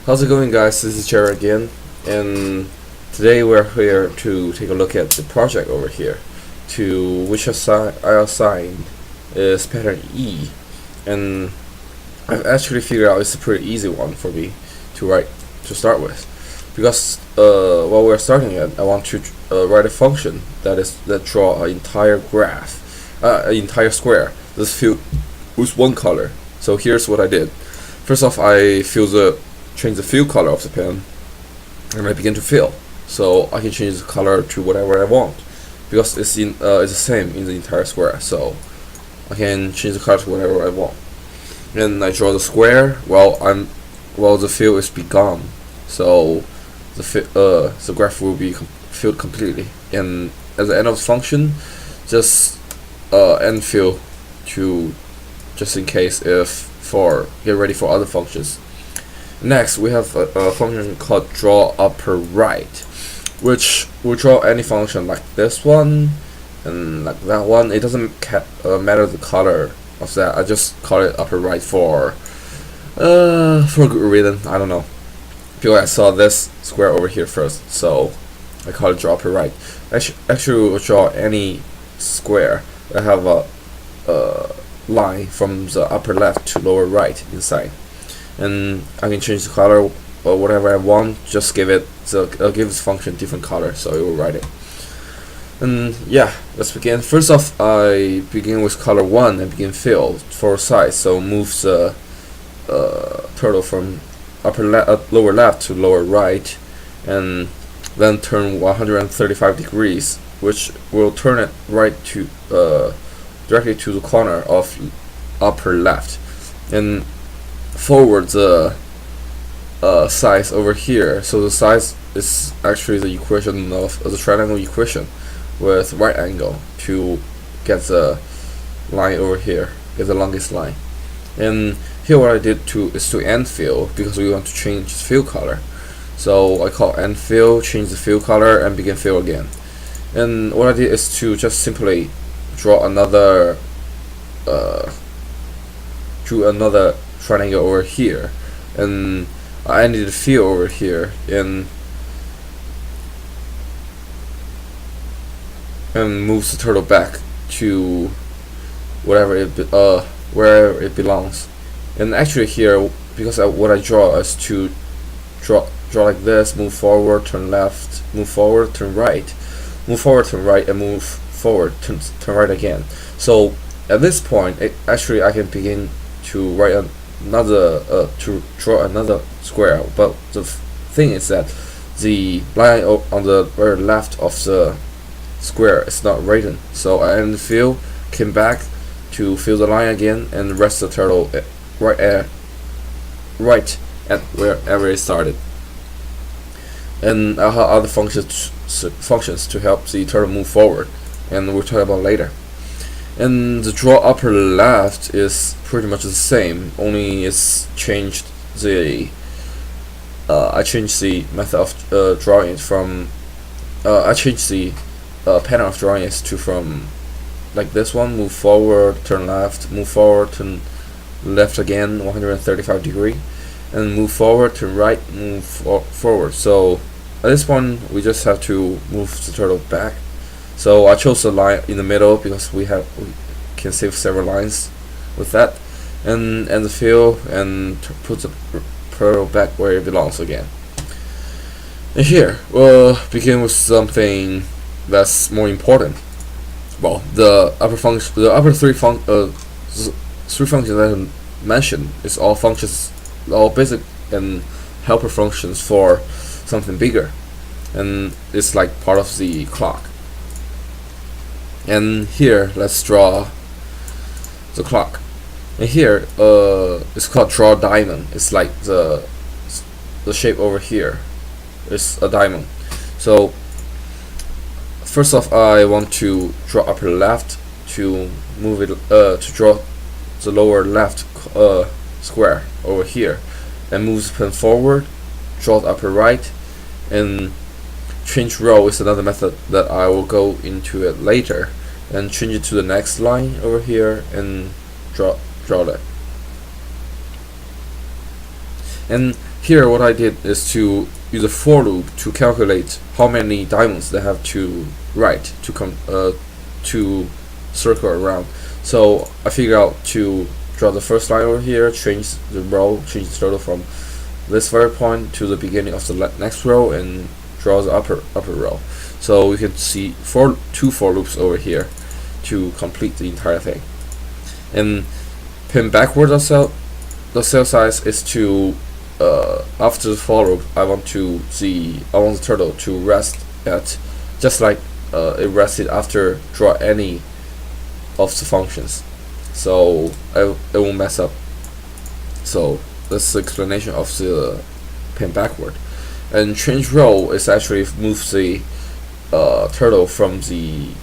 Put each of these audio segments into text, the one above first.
How's it going, guys? This is Jared again, and today we're here to take a look at the project over here, to which I assigned is pattern E, and I've actually figured out it's a pretty easy one for me to start with, because while we're starting it, I want to write a function that draw an entire graph, an entire square. This filled with one color. So here's what I did. First off, I change the fill color of the pen, and I begin to fill. So I can change the color to whatever I want, because it's the same in the entire square. So I can change the color to whatever I want. And I draw the square while the fill is begun. So the graph will be filled completely. And at the end of the function, just end fill to just in case get ready for other functions. Next, we have a function called draw upper right, which will draw any function like this one and like that one. It doesn't matter the color of that. I just call it upper right for a good reason. I don't know, because I saw this square over here first, so I call it draw upper right. Actually, we'll draw any square that have a line from the upper left to lower right inside, and I can change the color or whatever I want. Just give this function different color, so it will write it. And yeah, let's begin. First off, I begin with color 1 and begin fill for size. So move the turtle from lower left to lower right, and then turn 135 degrees, which will turn it right to directly to the corner of upper left, and forward the size over here. So the size is actually the equation of the triangle equation with right angle to get the line over here, get the longest line. And here what I did is to end fill, because we want to change the fill color. So I call end fill, change the fill color, and begin fill again. And what I did is to just simply draw another triangle over here, and I ended the fill over here, and moves the turtle back to wherever it belongs. And actually here, because what I draw is to draw like this: move forward, turn left, move forward, turn right, move forward, turn right, and move forward, turn right again. So at this point, actually I can begin to write to draw another square. But the thing is that the line on the very left of the square is not written. So I end the fill, came back to fill the line again, and rest the turtle right at wherever it started. And I have other functions to help the turtle move forward, and we'll talk about later. And the draw upper left is pretty much the same, only it's changed I changed the method of drawing it from I changed the pattern of drawing it to from like this one: move forward, turn left, move forward, turn left again 135 degree, and move forward, turn right, move forward. So at this point we just have to move the turtle back. So I chose the line in the middle because we can save several lines with that, and the fill, and put the turtle back where it belongs again. And here we'll begin with something that's more important. Well, the upper three functions that I mentioned is all basic and helper functions for something bigger, and it's like part of the clock. And here let's draw the clock. And here it's called draw diamond. It's like the shape over here is a diamond. So first off, I want to draw upper left to move it to draw the lower left square over here, and move the pen forward, draw the upper right, and change row is another method that I will go into it later, and change it to the next line over here and draw that. And here what I did is to use a for loop to calculate how many diamonds they have to write to circle around. So I figured out to draw the first line over here, change the row, change the total from this very point to the beginning of the next row, and draw the upper row. So we can see two for loops over here to complete the entire thing. And pin backward the cell size is to after the for loop I want the turtle to rest at just like it rested after draw any of the functions, so it won't mess up. So that's the explanation of the pin backward. And change row is actually move the turtle from the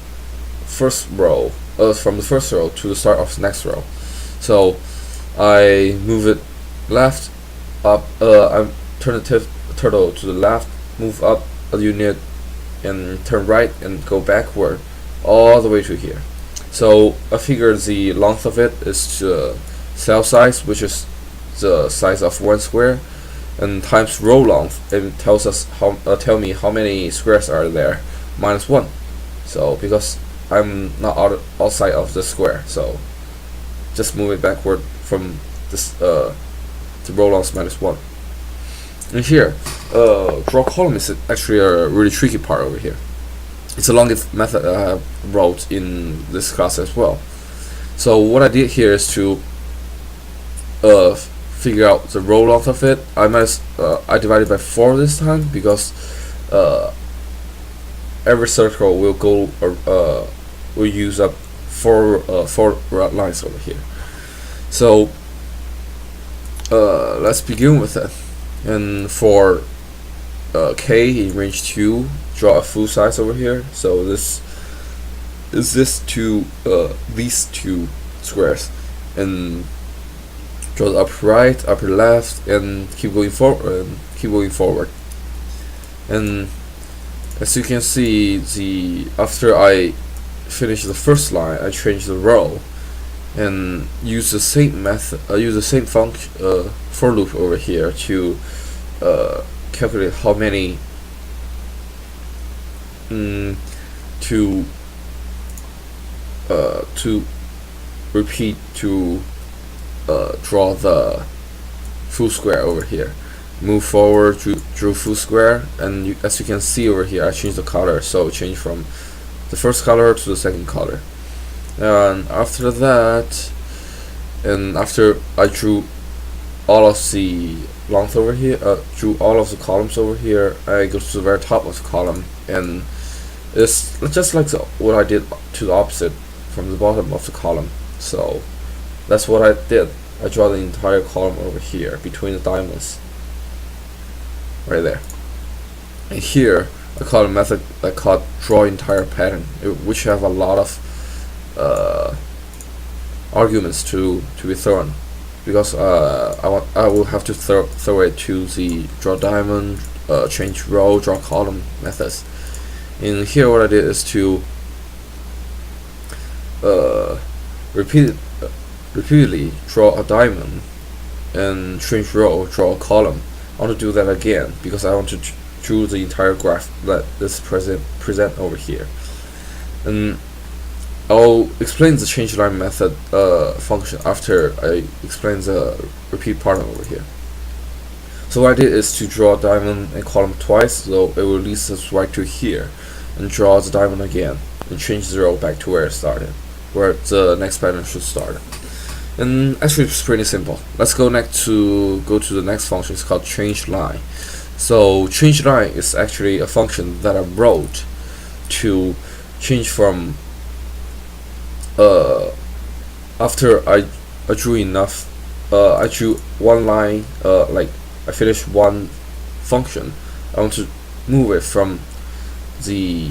first row to the start of the next row. So I move it left up, I turn the turtle to the left, move up a unit, and turn right and go backward all the way to here. So I figured the length of it is the cell size, which is the size of one square, and times row length. It tells us tell me how many squares are there, -1. So because I'm not outside of the square, so just move it backward from this the row length -1. And here, draw column is actually a really tricky part over here. It's the longest method I have wrote in this class as well. So what I did here is to figure out the row length of it. I divided by 4 this time because every circle will go will use up four lines over here. So let's begin with it. And for K in range 2, draw a full size over here. So this is these two squares, and draw the upper right, upper left, and keep going forward. And as you can see, after I finish the first line, I change the row and use the same method. Use the same function for loop over here to calculate how many to repeat to draw the full square over here. Move forward, drew full square, and as you can see over here, I changed the color, so change from the first color to the second color. And after that, and after I drew all of the length over here, drew all of the columns over here, I go to the very top of the column, and it's just like what I did to the opposite from the bottom of the column. So that's what I did. I draw the entire column over here between the diamonds, right there. And here I call a method I call draw entire pattern, which have a lot of arguments to be thrown, because I will have to throw it to the draw diamond, change row, draw column methods. And here what I did is to repeatedly draw a diamond and change row, draw a column. I want to do that again because I want to draw the entire graph that is present over here. And I'll explain the change line method function after I explain the repeat part over here. So what I did is to draw a diamond and column twice, so it will lead us right to here, and draw the diamond again and change the row back to where it started, where the next pattern should start. And actually it's pretty simple. Let's go to the next function. It's called change line. So change line is actually a function that I wrote to change from after I drew enough, I drew one line, like I finished one function, I want to move it from the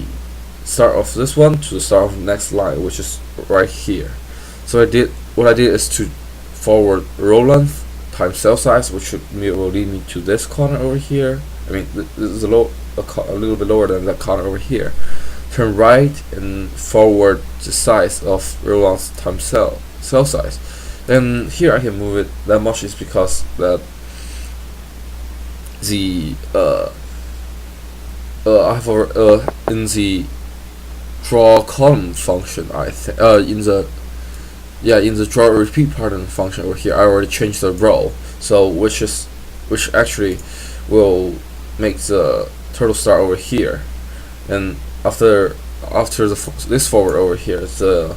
start of this one to the start of the next line, which is right here. So what I did is to forward row length times cell size, which will lead me to this corner over here. I mean, this is a little bit lower than that corner over here. Turn right and forward the size of row length times cell size. And here I can move it that much is because that the I have in the draw column function, I think in the draw repeat pattern function over here, I already changed the row, so which actually will make the turtle start over here, and after this forward over here, the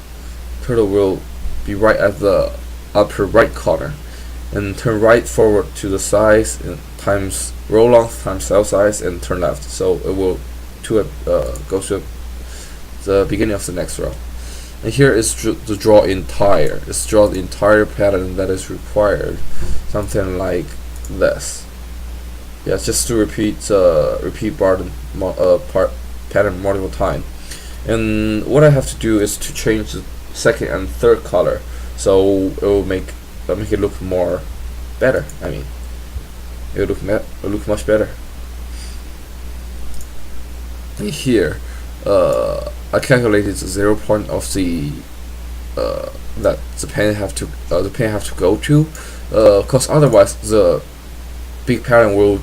turtle will be right at the upper right corner, and turn right forward to the size and times row length times cell size, and turn left, so it will go to the beginning of the next row. And here is the draw entire. It's draw the entire pattern that is required, something like this. Yeah, just to repeat pattern multiple times. And what I have to do is to change the second and third color, so it will make it look more better. I mean, it will look much better. And here, I calculated the 0 point of the that the pen have to go to, because otherwise the big pattern will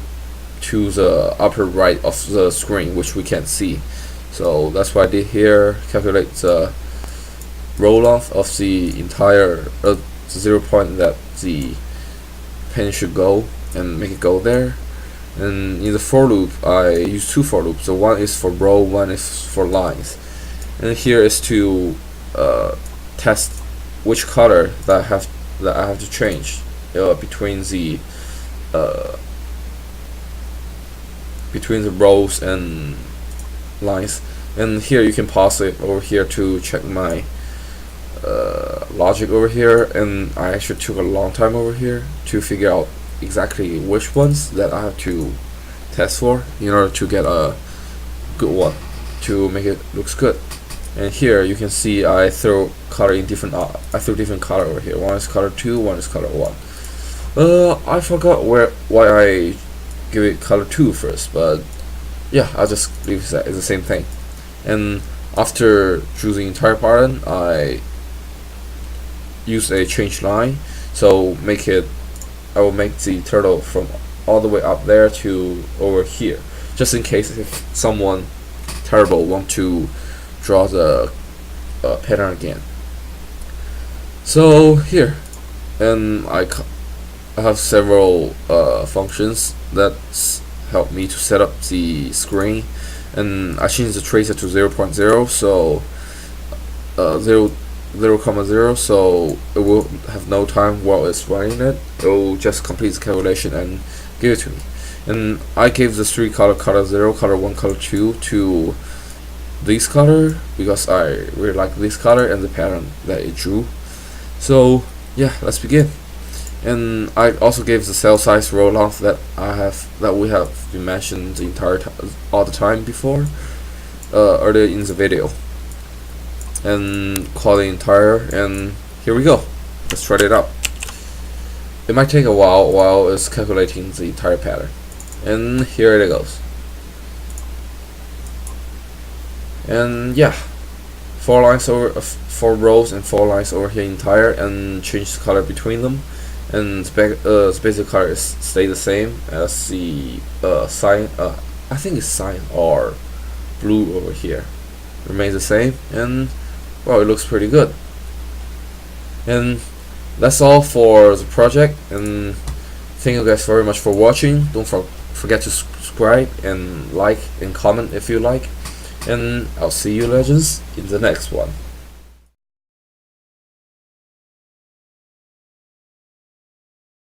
to the upper right of the screen, which we can't see. So that's what I did here. Calculate the row length of the entire 0 point that the pen should go, and make it go there. And in the for loop, I use two for loops. So one is for row, one is for lines. And here is to test which color that I have to change between the rows and lines. And here you can pause it over here to check my logic over here, and I actually took a long time over here to figure out exactly which ones that I have to test for in order to get a good one to make it looks good. And here you can see I throw color in different different color over here. One is color 2, one is color 1. I forgot why I give it color 2 first, but yeah, I'll just leave it as the same thing. And after choosing entire pattern, I use a change line, so I will make the turtle from all the way up there to over here, just in case if someone terrible want to draw the pattern again. So here, and I have several functions that help me to set up the screen, and I changed the tracer to 0.0, so 0.0, so it will have no time while it's running it. It will just complete the calculation and give it to me. And I gave the 3 color 0, color 1, color 2 to this color because I really like this color and the pattern that it drew. So yeah, let's begin. And I also gave the cell size, row length that we have been mentioned all the time before earlier in the video, and call the entire, and here we go. Let's try it out. It might take a while it's calculating the entire pattern, and here it goes. And yeah, 4 lines over 4 rows and 4 lines over here entire, and change the color between them. And the basic color stay the same as the cyan. I think it's cyan or blue over here. Remains the same, and well, it looks pretty good. And that's all for the project. And thank you guys very much for watching. Don't forget to subscribe and like and comment if you like. And I'll see you legends in the next one.